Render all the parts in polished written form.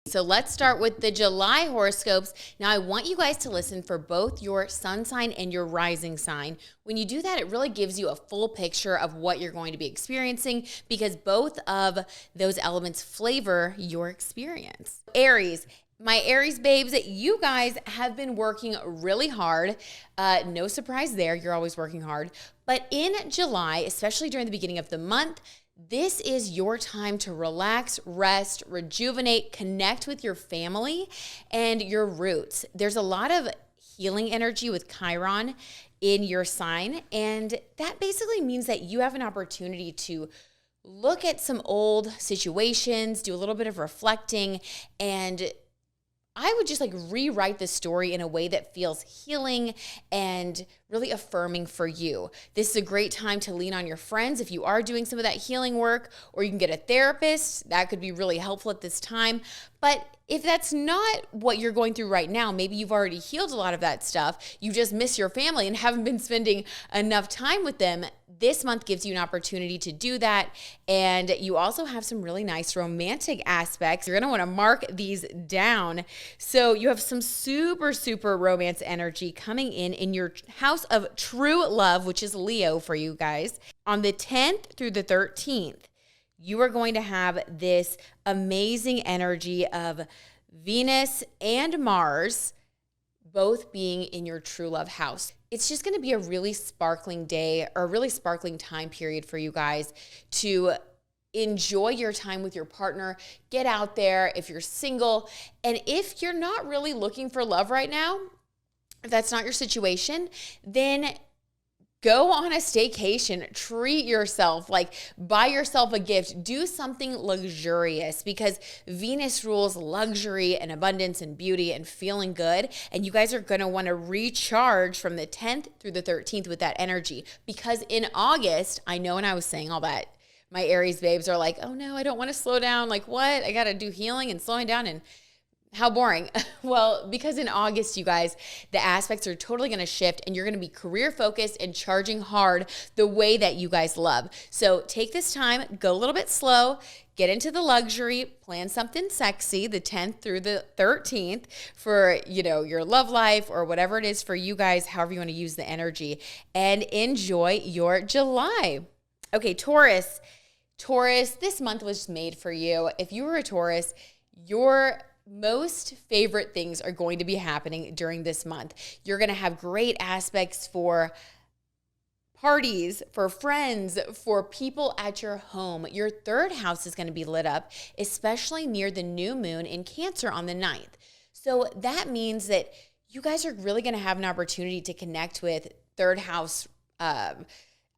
So let's start with the July horoscopes. Now, I want you guys to listen for both your sun sign and your rising sign. When you do that, it really gives you a full picture of what you're going to be experiencing because both of those elements flavor your experience. Aries. My Aries babes, you guys have been working really hard. No surprise there, you're always working hard. But in July, especially during the beginning of the month, this is your time to relax, rest, rejuvenate, connect with your family and your roots. There's a lot of healing energy with Chiron in your sign, and that basically means that you have an opportunity to look at some old situations, do a little bit of reflecting, and I would just like rewrite the story in a way that feels healing and really affirming for you. This is a great time to lean on your friends if you are doing some of that healing work, or you can get a therapist. That could be really helpful at this time. But if that's not what you're going through right now, maybe you've already healed a lot of that stuff, you just miss your family and haven't been spending enough time with them, this month gives you an opportunity to do that. And you also have some really nice romantic aspects. You're gonna wanna mark these down. So you have some super, super romance energy coming in your house of true love, which is Leo for you guys. On the 10th through the 13th, you are going to have this amazing energy of Venus and Mars both being in your true love house. It's just going to be a really sparkling day or a really sparkling time period for you guys to enjoy your time with your partner. Get out there if you're single. And if you're not really looking for love right now, if that's not your situation, then go on a staycation, treat yourself, like buy yourself a gift, do something luxurious because Venus rules luxury and abundance and beauty and feeling good. And you guys are going to want to recharge from the 10th through the 13th with that energy because in August, I know when I was saying all that, my Aries babes are like, oh no, I don't want to slow down. Like what? I got to do healing and slowing down and how boring. Well, because in August, you guys, the aspects are totally going to shift and you're going to be career focused and charging hard the way that you guys love. So take this time, go a little bit slow, get into the luxury, plan something sexy the 10th through the 13th for, your love life or whatever it is for you guys, however you want to use the energy, and enjoy your July. Okay, Taurus. Taurus, this month was made for you. If you were a Taurus, your most favorite things are going to be happening during this month. You're going to have great aspects for parties, for friends, for people at your home. Your third house is going to be lit up, especially near the new moon in Cancer on the 9th. So that means that you guys are really going to have an opportunity to connect with third house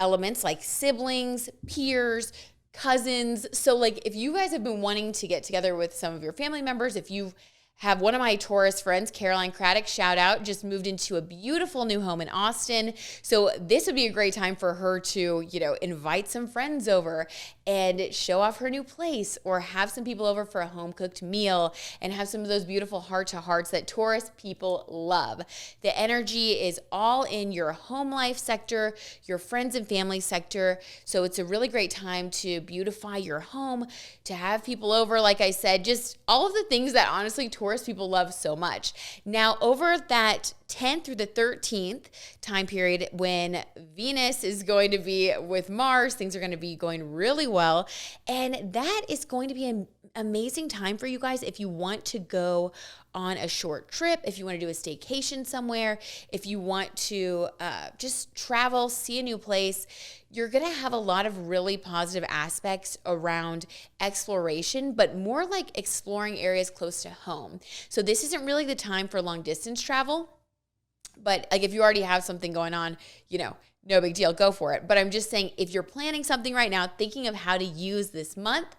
elements like siblings, peers, cousins. So like if you guys have been wanting to get together with some of your family members, if you have one of my Taurus friends, Caroline Craddock, shout out, just moved into a beautiful new home in Austin. So this would be a great time for her to, invite some friends over and show off her new place or have some people over for a home cooked meal and have some of those beautiful heart-to-hearts that Taurus people love. The energy is all in your home life sector, your friends and family sector. So it's a really great time to beautify your home, to have people over, like I said, just all of the things that honestly Taurus people love so much. Now, over that 10th through the 13th time period when Venus is going to be with Mars, things are going to be going really well. And that is going to be an amazing time for you guys if you want to go on a short trip, if you want to do a staycation somewhere, if you want to just travel, see a new place. You're going to have a lot of really positive aspects around exploration, but more like exploring areas close to home. So this isn't really the time for long distance travel, but like if you already have something going on, no big deal, go for it. But I'm just saying, if you're planning something right now, thinking of how to use this month,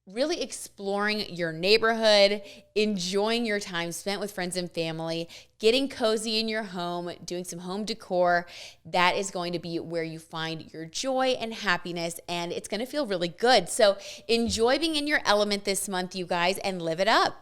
really exploring your neighborhood, enjoying your time spent with friends and family, getting cozy in your home, doing some home decor, that is going to be where you find your joy and happiness, and it's going to feel really good. So enjoy being in your element this month, you guys, and live it up.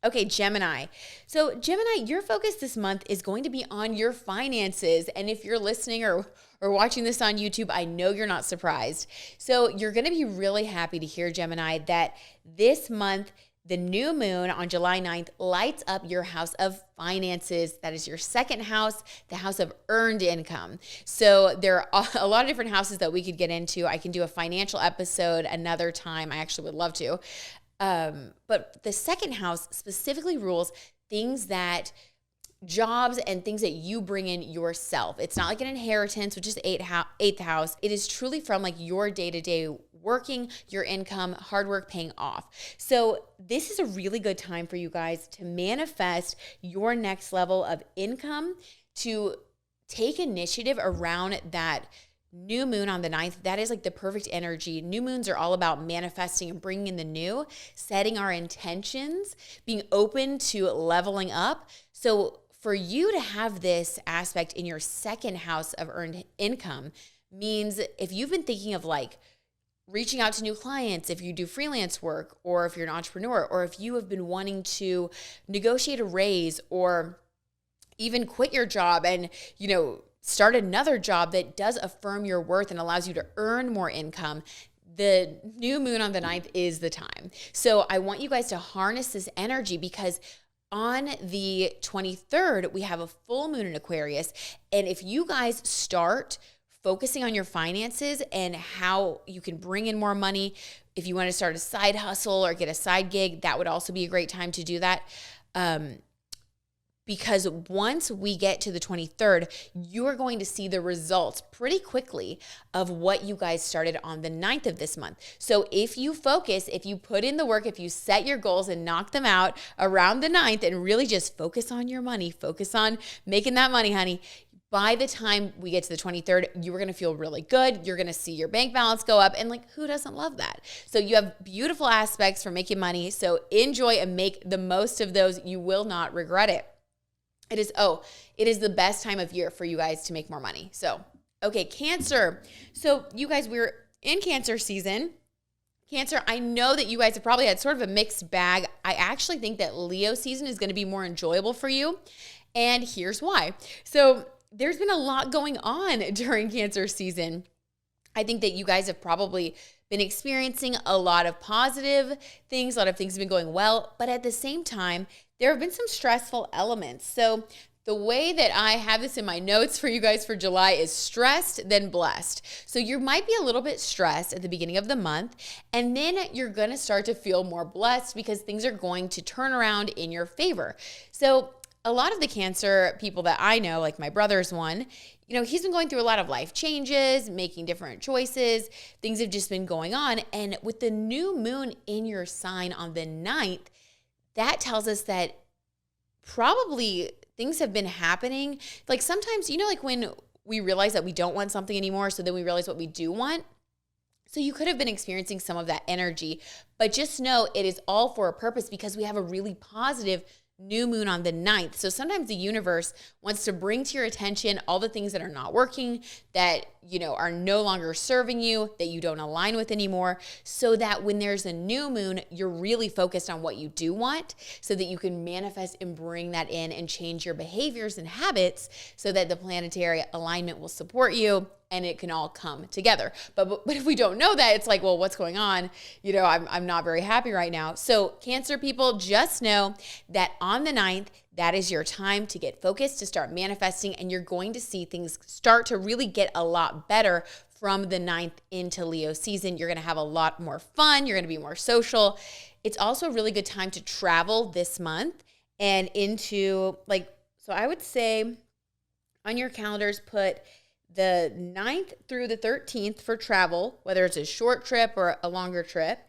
Okay, Gemini. So Gemini, your focus this month is going to be on your finances. And if you're listening or watching this on YouTube, I know you're not surprised. So you're going to be really happy to hear, Gemini, that this month the new moon on July 9th lights up your house of finances. That is your second house, the house of earned income. So there are a lot of different houses that we could get into. I can do a financial episode another time. I actually would love to. But the second house specifically rules things that jobs and things that you bring in yourself. It's not like an inheritance, which is eighth house. It is truly from like your day-to-day working, your income, hard work paying off. So this is a really good time for you guys to manifest your next level of income, to take initiative around that new moon on the 9th. That is like the perfect energy. New moons are all about manifesting and bringing in the new, setting our intentions, being open to leveling up. So for you to have this aspect in your second house of earned income means if you've been thinking of like reaching out to new clients, if you do freelance work, or if you're an entrepreneur, or if you have been wanting to negotiate a raise or even quit your job and, start another job that does affirm your worth and allows you to earn more income, the new moon on the 9th is the time. So I want you guys to harness this energy, because on the 23rd, we have a full moon in Aquarius. And if you guys start focusing on your finances and how you can bring in more money, if you want to start a side hustle or get a side gig, that would also be a great time to do that. Because once we get to the 23rd, you're going to see the results pretty quickly of what you guys started on the 9th of this month. So if you focus, if you put in the work, if you set your goals and knock them out around the 9th and really just focus on your money, focus on making that money, honey, by the time we get to the 23rd, you are going to feel really good. You're going to see your bank balance go up. And like, who doesn't love that? So you have beautiful aspects for making money. So enjoy and make the most of those. You will not regret it. It is the best time of year for you guys to make more money. So, okay, Cancer. So you guys, we're in Cancer season. Cancer, I know that you guys have probably had sort of a mixed bag. I actually think that Leo season is going to be more enjoyable for you. And here's why. So there's been a lot going on during Cancer season. I think that you guys have probably been experiencing a lot of positive things. A lot of things have been going well. But at the same time, there have been some stressful elements. So the way that I have this in my notes for you guys for July is stressed, then blessed. So you might be a little bit stressed at the beginning of the month, and then you're going to start to feel more blessed because things are going to turn around in your favor. So a lot of the Cancer people that I know, like my brother's one, he's been going through a lot of life changes, making different choices. Things have just been going on. And with the new moon in your sign on the 9th, that tells us that probably things have been happening. Like sometimes, like when we realize that we don't want something anymore, so then we realize what we do want. So you could have been experiencing some of that energy, but just know it is all for a purpose, because we have a really positive new moon on the 9th. So sometimes the universe wants to bring to your attention all the things that are not working, that, are no longer serving you, that you don't align with anymore, so that when there's a new moon, you're really focused on what you do want, so that you can manifest and bring that in and change your behaviors and habits so that the planetary alignment will support you and it can all come together. But if we don't know that, it's like, well, what's going on? I'm not very happy right now. So Cancer people, just know that on the 9th, that is your time to get focused, to start manifesting, and you're going to see things start to really get a lot better from the 9th into Leo season. You're going to have a lot more fun. You're going to be more social. It's also a really good time to travel this month and into so I would say on your calendars, put the 9th through the 13th for travel, whether it's a short trip or a longer trip.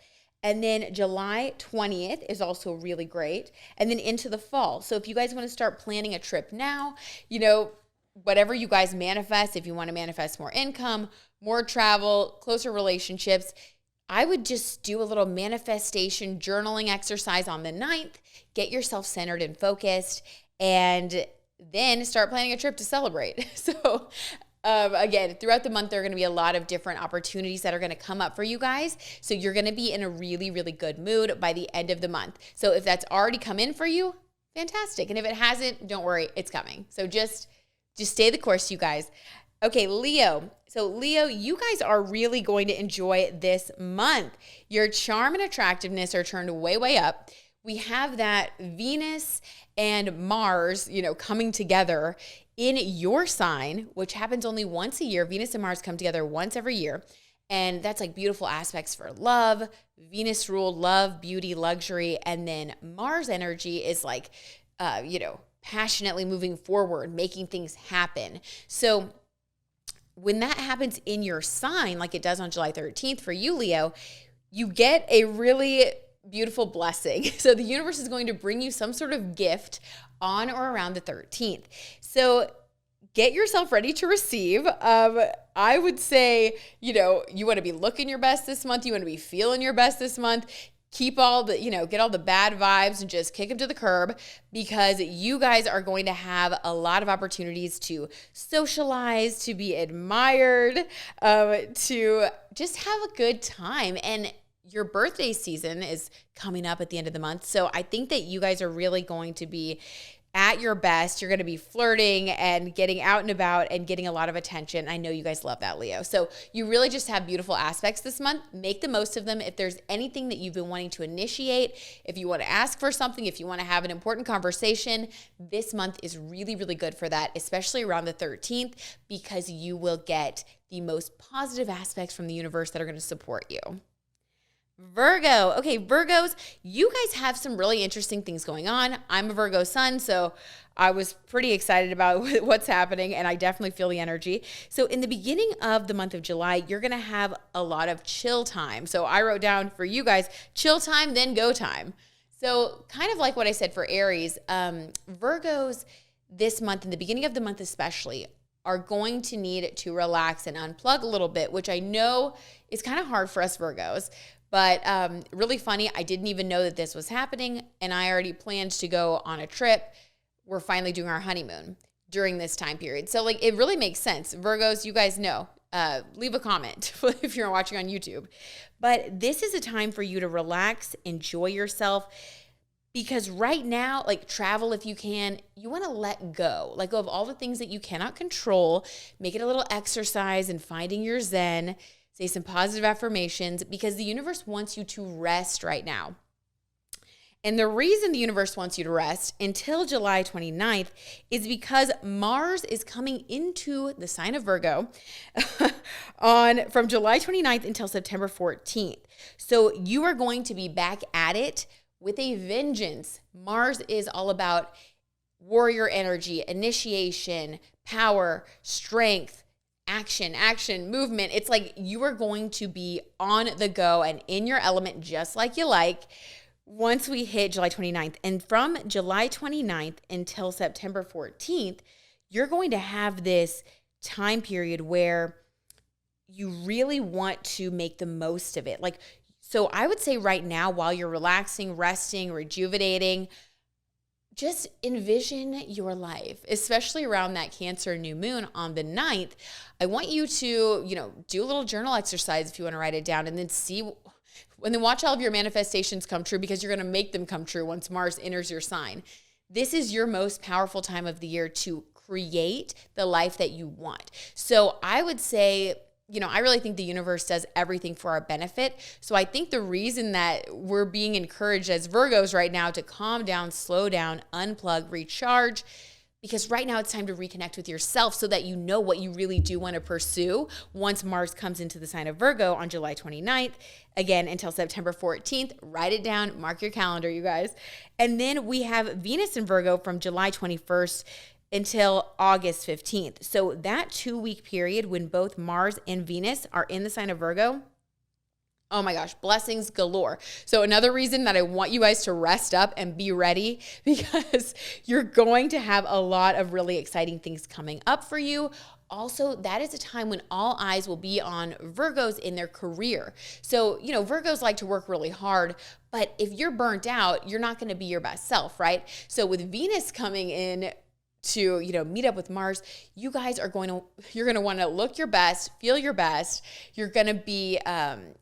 And then July 20th is also really great. And then into the fall. So if you guys want to start planning a trip now, whatever you guys manifest, if you want to manifest more income, more travel, closer relationships, I would just do a little manifestation journaling exercise on the 9th, get yourself centered and focused, and then start planning a trip to celebrate. So again, throughout the month, there are going to be a lot of different opportunities that are going to come up for you guys. So you're going to be in a really, really good mood by the end of the month. So if that's already come in for you, fantastic. And if it hasn't, don't worry, it's coming. So just stay the course, you guys. Okay, Leo. So Leo, you guys are really going to enjoy this month. Your charm and attractiveness are turned way, way up. we have that Venus and Mars, coming together in your sign, which happens only once a year. Venus and Mars come together once every year. And that's like beautiful aspects for love. Venus ruled love, beauty, luxury. And then Mars energy is like, passionately moving forward, making things happen. So when that happens in your sign, like it does on July 13th for you, Leo, you get a really beautiful blessing. So the universe is going to bring you some sort of gift on or around the 13th. So get yourself ready to receive. I would say, you want to be looking your best this month. You want to be feeling your best this month. Keep all the, get all the bad vibes and just kick them to the curb, because you guys are going to have a lot of opportunities to socialize, to be admired, to just have a good time. And your birthday season is coming up at the end of the month. So I think that you guys are really going to be at your best. You're going to be flirting and getting out and about and getting a lot of attention. I know you guys love that, Leo. So you really just have beautiful aspects this month. Make the most of them. If there's anything that you've been wanting to initiate, if you want to ask for something, if you want to have an important conversation, this month is really, really good for that, especially around the 13th, because you will get the most positive aspects from the universe that are going to support you. Virgo. Okay, Virgos, you guys have some really interesting things going on. I'm a Virgo sun, so I was pretty excited about what's happening, and I definitely feel the energy. So in the beginning of the month of July, you're going to have a lot of chill time. So I wrote down for you guys, chill time, then go time. So kind of like what I said for Aries, Virgos this month, in the beginning of the month especially, are going to need to relax and unplug a little bit, which I know is kind of hard for us Virgos. But really funny, I didn't even know that this was happening, and I already planned to go on a trip. We're finally doing our honeymoon during this time period. So like, it really makes sense. Virgos, you guys know, leave a comment if you're watching on YouTube. But this is a time for you to relax, enjoy yourself, because right now, like travel if you can, you want to let go of all the things that you cannot control, make it a little exercise in finding your zen. Say some positive affirmations, because the universe wants you to rest right now. And the reason the universe wants you to rest until July 29th is because Mars is coming into the sign of Virgo from July 29th until September 14th. So you are going to be back at it with a vengeance. Mars is all about warrior energy, initiation, power, strength, action, movement. It's like you are going to be on the go and in your element just like you like once we hit July 29th. And from July 29th until September 14th, you're going to have this time period where you really want to make the most of it. So I would say right now, while you're relaxing, resting, rejuvenating, just envision your life, especially around that Cancer new moon on the 9th. I want you to, do a little journal exercise if you want to write it down, and then watch all of your manifestations come true, because you're going to make them come true once Mars enters your sign. This is your most powerful time of the year to create the life that you want. So I would say, I really think the universe does everything for our benefit. So I think the reason that we're being encouraged as Virgos right now to calm down, slow down, unplug, recharge, because right now it's time to reconnect with yourself so that you know what you really do want to pursue once Mars comes into the sign of Virgo on July 29th, again, until September 14th. Write it down, mark your calendar, you guys. And then we have Venus in Virgo from July 21st until August 15th. So that 2-week period when both Mars and Venus are in the sign of Virgo, oh my gosh, blessings galore. So another reason that I want you guys to rest up and be ready, because you're going to have a lot of really exciting things coming up for you. Also, that is a time when all eyes will be on Virgos in their career. So, Virgos like to work really hard, but if you're burnt out, you're not going to be your best self, right? So with Venus coming in to, meet up with Mars, you're going to want to look your best, feel your best. You're going to be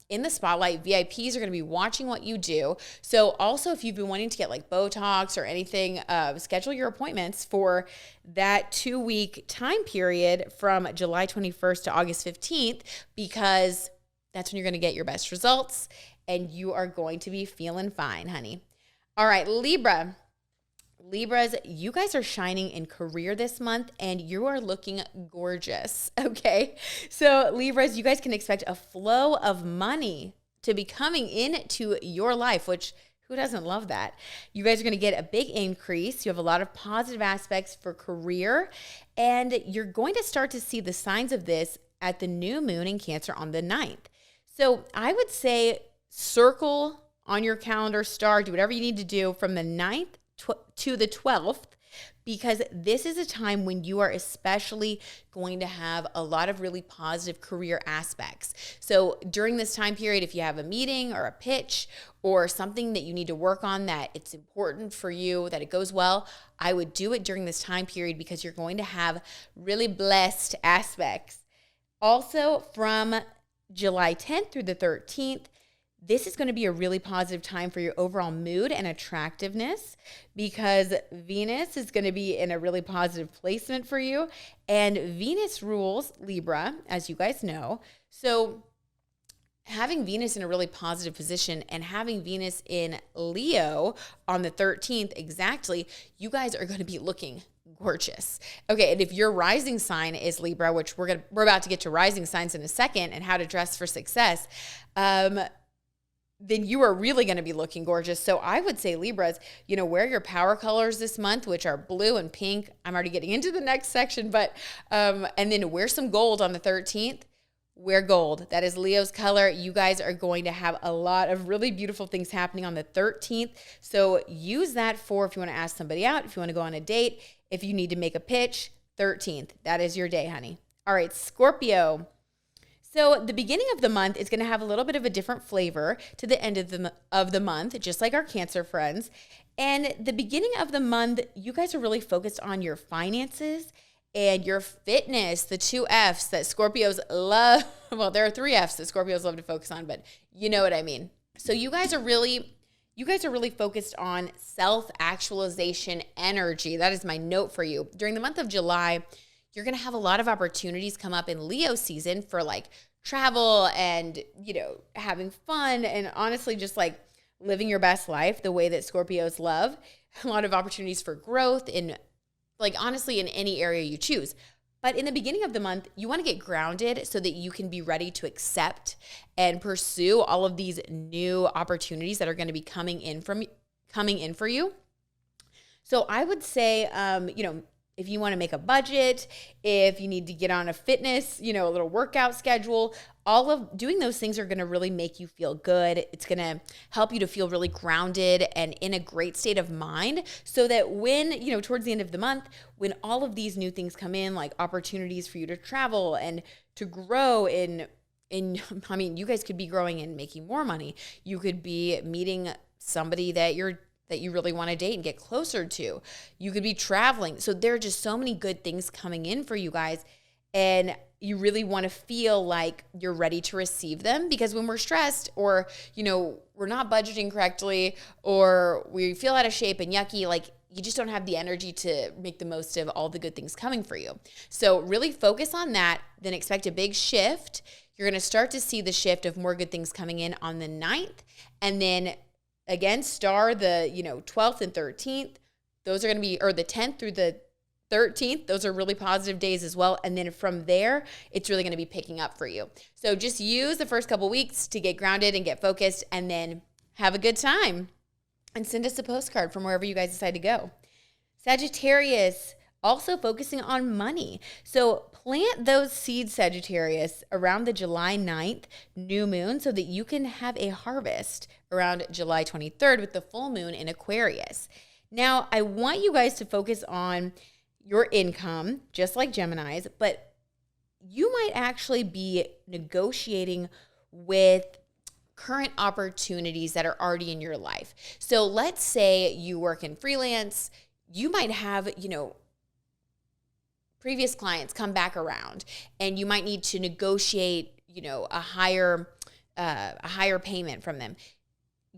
in the spotlight. VIPs are going to be watching what you do. So also, if you've been wanting to get Botox or anything, schedule your appointments for that 2-week time period from July 21st to August 15th, because that's when you're going to get your best results and you are going to be feeling fine, honey. All right, Libra. Libras, you guys are shining in career this month and you are looking gorgeous, okay? So Libras, you guys can expect a flow of money to be coming into your life, which who doesn't love that? You guys are going to get a big increase. You have a lot of positive aspects for career, and you're going to start to see the signs of this at the new moon in Cancer on the 9th. So I would say circle on your calendar, star, do whatever you need to do from the 9th to the 12th, because this is a time when you are especially going to have a lot of really positive career aspects. So during this time period, if you have a meeting or a pitch or something that you need to work on that it's important for you, that it goes well, I would do it during this time period because you're going to have really blessed aspects. Also, from July 10th through the 13th, this is going to be a really positive time for your overall mood and attractiveness because Venus is going to be in a really positive placement for you. And Venus rules Libra, as you guys know. So having Venus in a really positive position and having Venus in Leo on the 13th exactly, you guys are going to be looking gorgeous. Okay, and if your rising sign is Libra, which we're about to get to rising signs in a second and how to dress for success, then you are really going to be looking gorgeous. So I would say Libras, wear your power colors this month, which are blue and pink. I'm already getting into the next section, but, and then wear some gold on the 13th. Wear gold. That is Leo's color. You guys are going to have a lot of really beautiful things happening on the 13th. So use that for if you want to ask somebody out, if you want to go on a date, if you need to make a pitch, 13th. That is your day, honey. All right, Scorpio. So the beginning of the month is going to have a little bit of a different flavor to the end of the month, just like our Cancer friends. And the beginning of the month, you guys are really focused on your finances and your fitness, the 2 F's that Scorpios love. Well, there are 3 F's that Scorpios love to focus on, but you know what I mean. So you guys are really focused on self-actualization energy. That is my note for you. During the month of July, you're going to have a lot of opportunities come up in Leo season for like travel and, having fun and honestly just like living your best life the way that Scorpios love. A lot of opportunities for growth in honestly in any area you choose. But in the beginning of the month, you want to get grounded so that you can be ready to accept and pursue all of these new opportunities that are going to be coming in for you. So I would say, if you want to make a budget, if you need to get on a fitness, a little workout schedule, all of doing those things are going to really make you feel good. It's going to help you to feel really grounded and in a great state of mind so that when, towards the end of the month, when all of these new things come in, like opportunities for you to travel and to grow you guys could be growing and making more money. You could be meeting somebody that you really want to date and get closer to. You could be traveling. So there are just so many good things coming in for you guys. And you really want to feel like you're ready to receive them because when we're stressed or, we're not budgeting correctly or we feel out of shape and yucky, you just don't have the energy to make the most of all the good things coming for you. So really focus on that, then expect a big shift. You're going to start to see the shift of more good things coming in on the 9th. And then again, star the, 12th and 13th. Those are going to be, or the 10th through the 13th. Those are really positive days as well. And then from there, it's really going to be picking up for you. So just use the first couple weeks to get grounded and get focused and then have a good time. And send us a postcard from wherever you guys decide to go. Sagittarius, also focusing on money. So plant those seeds, Sagittarius, around the July 9th new moon so that you can have a harvest around July 23rd with the full moon in Aquarius. Now, I want you guys to focus on your income, just like Geminis, but you might actually be negotiating with current opportunities that are already in your life. So let's say you work in freelance, you might have, previous clients come back around and you might need to negotiate, a higher payment from them.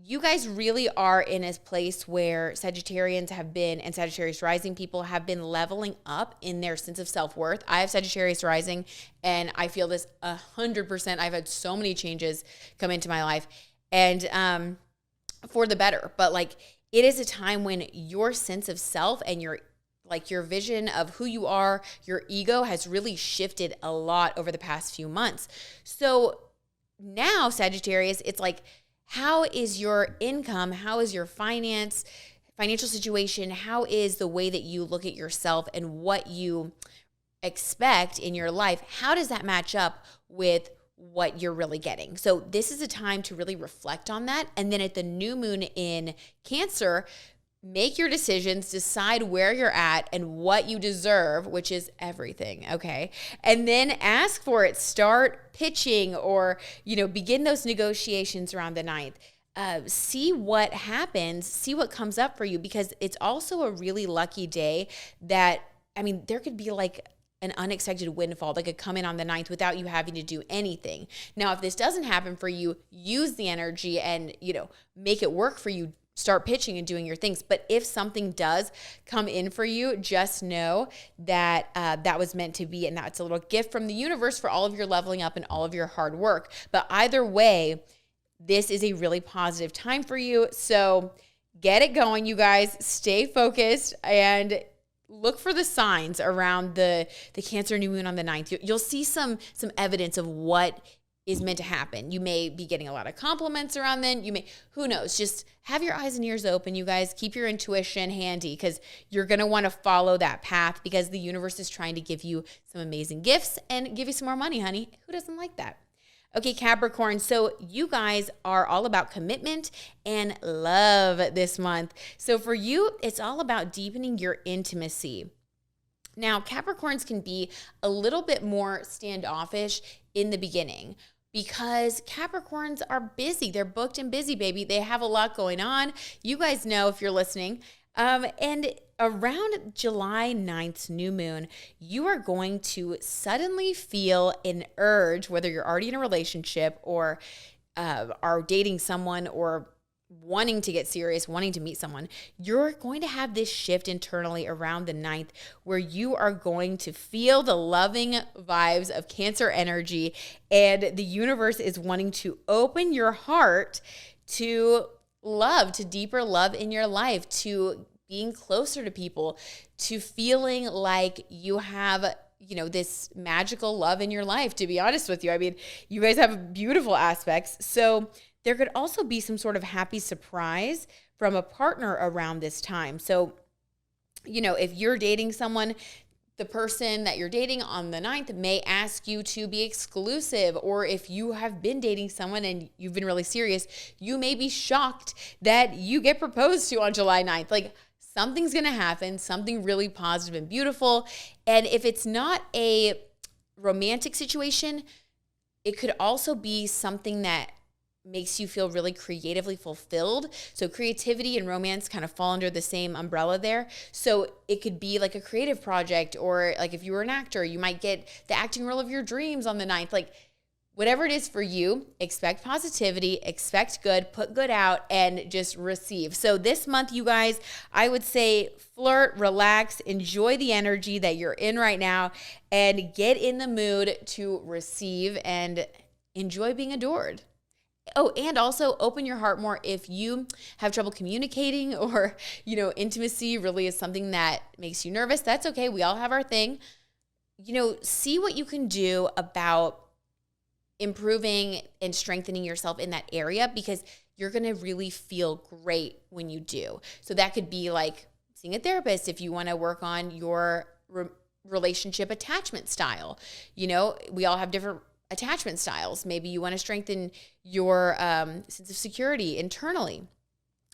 You guys really are in a place where Sagittarians have been, and Sagittarius rising people have been leveling up in their sense of self-worth. I have Sagittarius rising, and I feel this 100%. I've had so many changes come into my life, and for the better. But it is a time when your sense of self and your vision of who you are, your ego has really shifted a lot over the past few months. So now, Sagittarius, it's like, how is your income? How is your financial situation? How is the way that you look at yourself and what you expect in your life? How does that match up with what you're really getting? So this is a time to really reflect on that. And then at the new moon in Cancer, make your decisions, decide where you're at and what you deserve, which is everything, okay? And then ask for it. Start pitching or, begin those negotiations around the 9th. See what happens, see what comes up for you, because it's also a really lucky day that, there could be like an unexpected windfall that could come in on the 9th without you having to do anything. Now, if this doesn't happen for you, use the energy and, make it work for you. Start pitching and doing your things. But if something does come in for you, just know that that was meant to be. And that's a little gift from the universe for all of your leveling up and all of your hard work. But either way, this is a really positive time for you. So get it going, you guys. Stay focused and look for the signs around the Cancer new moon on the 9th. You'll see some evidence of what is meant to happen. You may be getting a lot of compliments around then. Who knows? Just have your eyes and ears open, you guys. Keep your intuition handy because you're going to want to follow that path because the universe is trying to give you some amazing gifts and give you some more money, honey. Who doesn't like that? Okay, Capricorn. So you guys are all about commitment and love this month. So for you, it's all about deepening your intimacy. Now, Capricorns can be a little bit more standoffish in the beginning because Capricorns are busy. They're booked and busy, baby. They have a lot going on. You guys know if you're listening. And around July 9th's new moon, you are going to suddenly feel an urge, whether you're already in a relationship or are dating someone or wanting to get serious, wanting to meet someone, you're going to have this shift internally around the 9th where you are going to feel the loving vibes of Cancer energy, and the universe is wanting to open your heart to love, to deeper love in your life, to being closer to people, to feeling like you have this magical love in your life, to be honest with you. You guys have beautiful aspects. So there could also be some sort of happy surprise from a partner around this time. So, if you're dating someone, the person that you're dating on the 9th may ask you to be exclusive. Or if you have been dating someone and you've been really serious, you may be shocked that you get proposed to on July 9th. Like, something's going to happen, something really positive and beautiful. And if it's not a romantic situation, it could also be something that makes you feel really creatively fulfilled. So creativity and romance kind of fall under the same umbrella there. So it could be like a creative project, or like if you were an actor, you might get the acting role of your dreams on the 9th. Like, whatever it is for you, expect positivity, expect good, put good out, and just receive. So this month, you guys, I would say flirt, relax, enjoy the energy that you're in right now, and get in the mood to receive and enjoy being adored. Oh, and also open your heart more if you have trouble communicating or, intimacy really is something that makes you nervous. That's okay. We all have our thing. See what you can do about improving and strengthening yourself in that area, because you're going to really feel great when you do. So that could be like seeing a therapist if you want to work on your relationship attachment style. We all have different attachment styles. Maybe you want to strengthen your sense of security internally.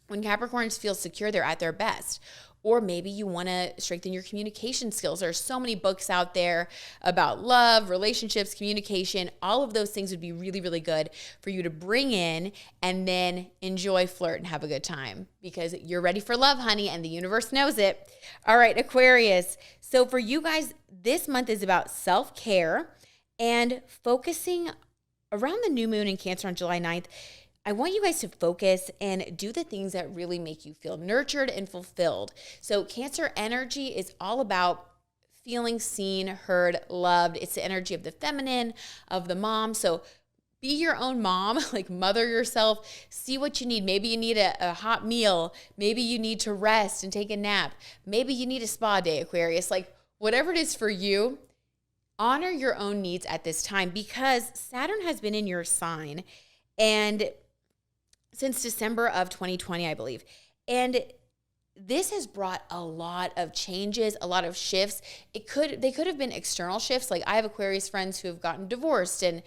When Capricorns feel secure, they're at their best. Or maybe you want to strengthen your communication skills. There's so many books out there about love, relationships, communication. All of those things would be really, really good for you to bring in and then enjoy, flirt, and have a good time, because you're ready for love, honey, and the universe knows it. All right, Aquarius. So for you guys, this month is about self-care and focusing around the new moon in Cancer on July 9th. I want you guys to focus and do the things that really make you feel nurtured and fulfilled. So Cancer energy is all about feeling seen, heard, loved. It's the energy of the feminine, of the mom. So be your own mom, like mother yourself, see what you need. Maybe you need a hot meal. Maybe you need to rest and take a nap. Maybe you need a spa day, Aquarius. Like whatever it is for you, honor your own needs at this time because Saturn has been in your sign and since December of 2020, I believe. And this has brought a lot of changes, a lot of shifts. They could have been external shifts. Like I have Aquarius friends who have gotten divorced and,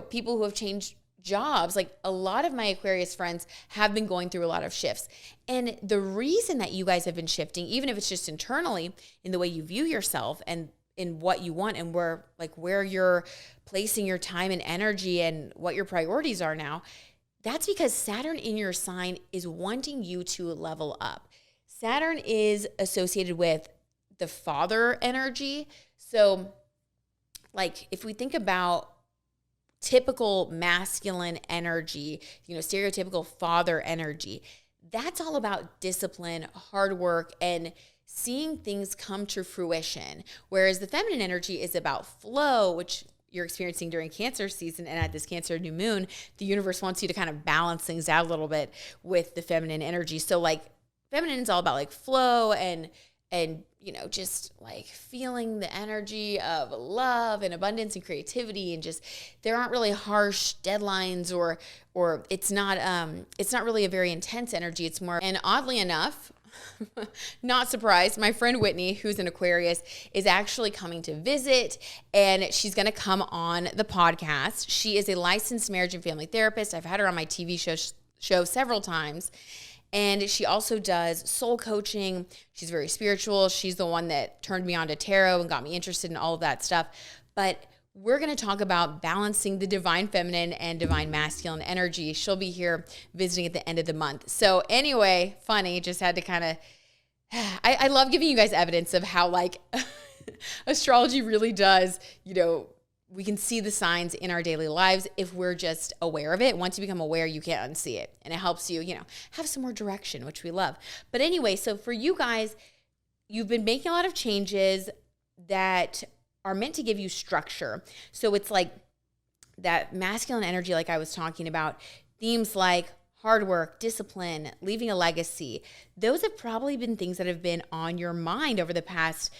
people who have changed jobs. Like a lot of my Aquarius friends have been going through a lot of shifts. And the reason that you guys have been shifting, even if it's just internally in the way you view yourself and in what you want and where you're placing your time and energy and what your priorities are now, that's because Saturn in your sign is wanting you to level up. Saturn is associated with the father energy. So like if we think about typical masculine energy, stereotypical father energy, that's all about discipline, hard work, and seeing things come to fruition. Whereas the feminine energy is about flow, which you're experiencing during Cancer season. And at this Cancer new moon, the universe wants you to kind of balance things out a little bit with the feminine energy. So like feminine is all about like flow and just like feeling the energy of love and abundance and creativity, and just there aren't really harsh deadlines or it's not really a very intense energy. It's more, and oddly enough, not surprised, my friend Whitney, who's an Aquarius, is actually coming to visit, and she's going to come on the podcast. She is a licensed marriage and family therapist. I've had her on my TV show several times. And she also does soul coaching. She's very spiritual. She's the one that turned me on to tarot and got me interested in all of that stuff. But we're going to talk about balancing the divine feminine and divine masculine energy. She'll be here visiting at the end of the month. So anyway, funny, just had to kind of, I love giving you guys evidence of how like astrology really does, we can see the signs in our daily lives if we're just aware of it. Once you become aware, you can't unsee it. And it helps you, have some more direction, which we love. But anyway, so for you guys, you've been making a lot of changes that are meant to give you structure. So it's like that masculine energy, like I was talking about, themes like hard work, discipline, leaving a legacy. Those have probably been things that have been on your mind over the past,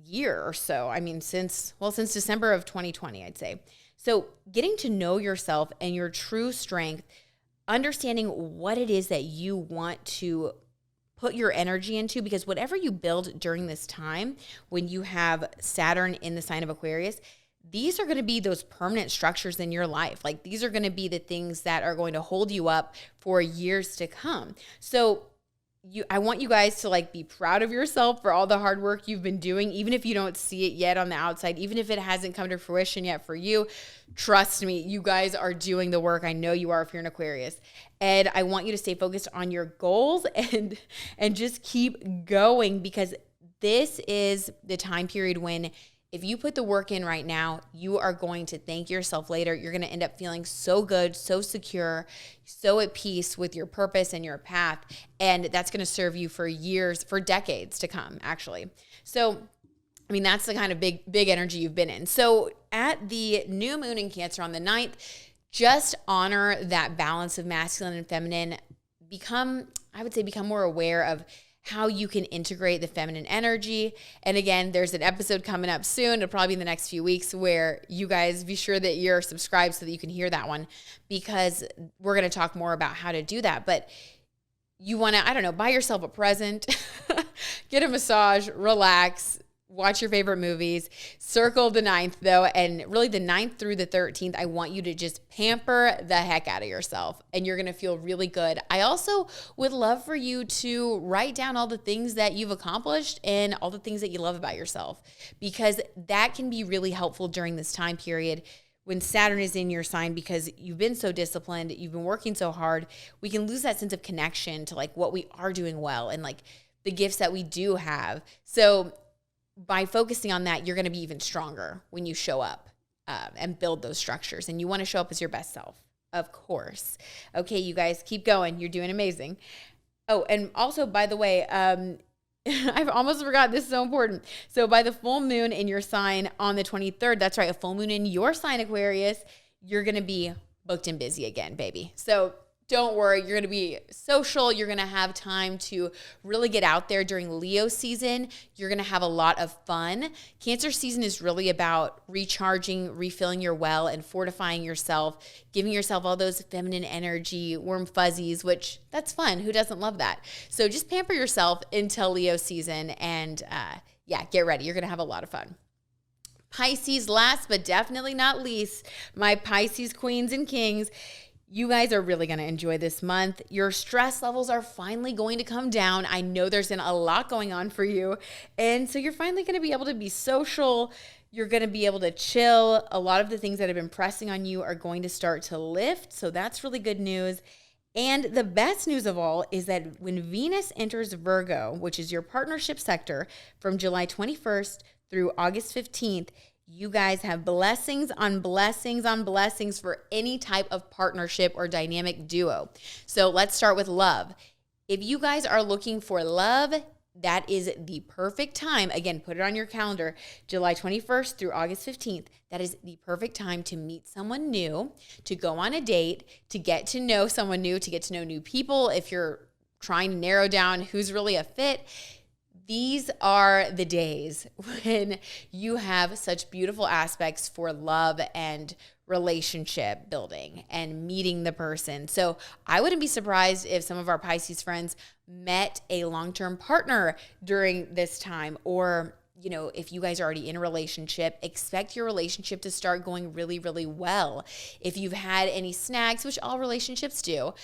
year or so. I mean, since December of 2020, I'd say. So getting to know yourself and your true strength, understanding what it is that you want to put your energy into, because whatever you build during this time, when you have Saturn in the sign of Aquarius, these are going to be those permanent structures in your life. Like these are going to be the things that are going to hold you up for years to come. So I want you guys to like be proud of yourself for all the hard work you've been doing, even if you don't see it yet on the outside, even if it hasn't come to fruition yet for you. Trust me, you guys are doing the work. I know you are if you're an Aquarius. And I want you to stay focused on your goals and just keep going, because this is the time period when if you put the work in right now, you are going to thank yourself later. You're going to end up feeling so good, so secure, so at peace with your purpose and your path. And that's going to serve you for years, for decades to come, actually. So, I mean, that's the kind of big energy you've been in. So at the new moon in Cancer on the 9th, just honor that balance of masculine and feminine. Become more aware of how you can integrate the feminine energy. And again, there's an episode coming up soon. It'll probably be in the next few weeks where you guys be sure that you're subscribed so that you can hear that one, because we're going to talk more about how to do that. But you want to, buy yourself a present, get a massage, relax, watch your favorite movies. Circle the 9th though, and really the 9th through the 13th, I want you to just pamper the heck out of yourself, and you're going to feel really good. I also would love for you to write down all the things that you've accomplished and all the things that you love about yourself, because that can be really helpful during this time period when Saturn is in your sign, because you've been so disciplined, you've been working so hard. We can lose that sense of connection to like what we are doing well and like the gifts that we do have. So by focusing on that, you're going to be even stronger when you show up and build those structures. And you want to show up as your best self, of course. Okay, you guys, keep going. You're doing amazing. Oh, and also, by the way, I've almost forgot. This is so important. So by the full moon in your sign on the 23rd, that's right, a full moon in your sign, Aquarius, you're going to be booked and busy again, baby. So don't worry, you're going to be social. You're going to have time to really get out there during Leo season. You're going to have a lot of fun. Cancer season is really about recharging, refilling your well, and fortifying yourself, giving yourself all those feminine energy, warm fuzzies, which that's fun. Who doesn't love that? So just pamper yourself until Leo season and get ready. You're going to have a lot of fun. Pisces, last but definitely not least, my Pisces queens and kings. You guys are really going to enjoy this month. Your stress levels are finally going to come down. I know there's been a lot going on for you. And so you're finally going to be able to be social. You're going to be able to chill. A lot of the things that have been pressing on you are going to start to lift. So that's really good news. And the best news of all is that when Venus enters Virgo, which is your partnership sector, from July 21st through August 15th, you guys have blessings on blessings on blessings for any type of partnership or dynamic duo. So let's start with love. If you guys are looking for love, that is the perfect time. Again, put it on your calendar, July 21st through August 15th. That is the perfect time to meet someone new, to go on a date, to get to know someone new, to get to know new people. If you're trying to narrow down who's really a fit, these are the days when you have such beautiful aspects for love and relationship building and meeting the person. So I wouldn't be surprised if some of our Pisces friends met a long-term partner during this time, or if you guys are already in a relationship, expect your relationship to start going really, really well. If you've had any snags, which all relationships do,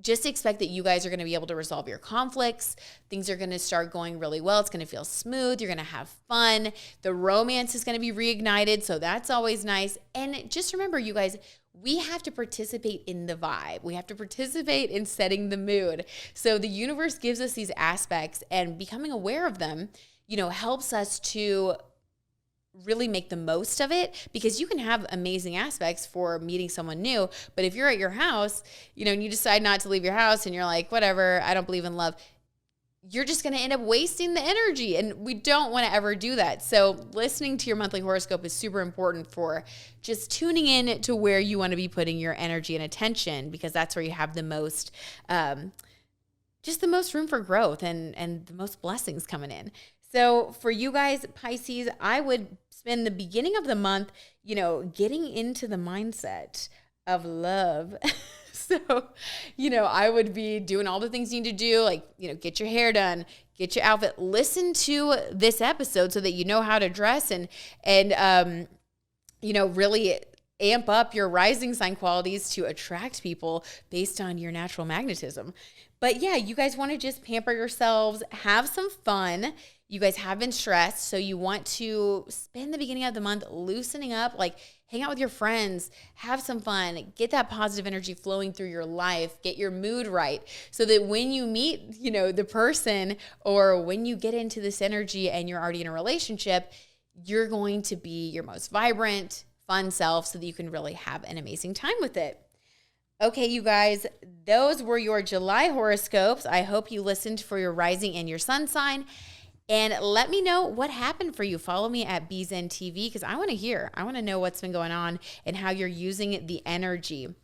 just expect that you guys are going to be able to resolve your conflicts. Things are going to start going really well. It's going to feel smooth. You're going to have fun. The romance is going to be reignited. So that's always nice. And just remember, you guys, we have to participate in the vibe. We have to participate in setting the mood. So the universe gives us these aspects, and becoming aware of them, helps us to really make the most of it, because you can have amazing aspects for meeting someone new. But if you're at your house, and you decide not to leave your house and you're like, whatever, I don't believe in love, you're just going to end up wasting the energy. And we don't want to ever do that. So listening to your monthly horoscope is super important for just tuning in to where you want to be putting your energy and attention, because that's where you have the most, just the most room for growth and the most blessings coming in. So for you guys, Pisces, I would spend the beginning of the month, getting into the mindset of love. So, I would be doing all the things you need to do, like, get your hair done, get your outfit, listen to this episode so that you know how to dress and really amp up your rising sign qualities to attract people based on your natural magnetism. But yeah, you guys want to just pamper yourselves, have some fun. You guys have been stressed, so you want to spend the beginning of the month loosening up, like hang out with your friends, have some fun, get that positive energy flowing through your life, get your mood right, so that when you meet, the person, or when you get into this energy and you're already in a relationship, you're going to be your most vibrant, fun self, so that you can really have an amazing time with it. Okay, you guys, those were your July horoscopes. I hope you listened for your rising and your sun sign. And let me know what happened for you. Follow me at BZenTV, because I want to hear. I want to know what's been going on and how you're using the energy.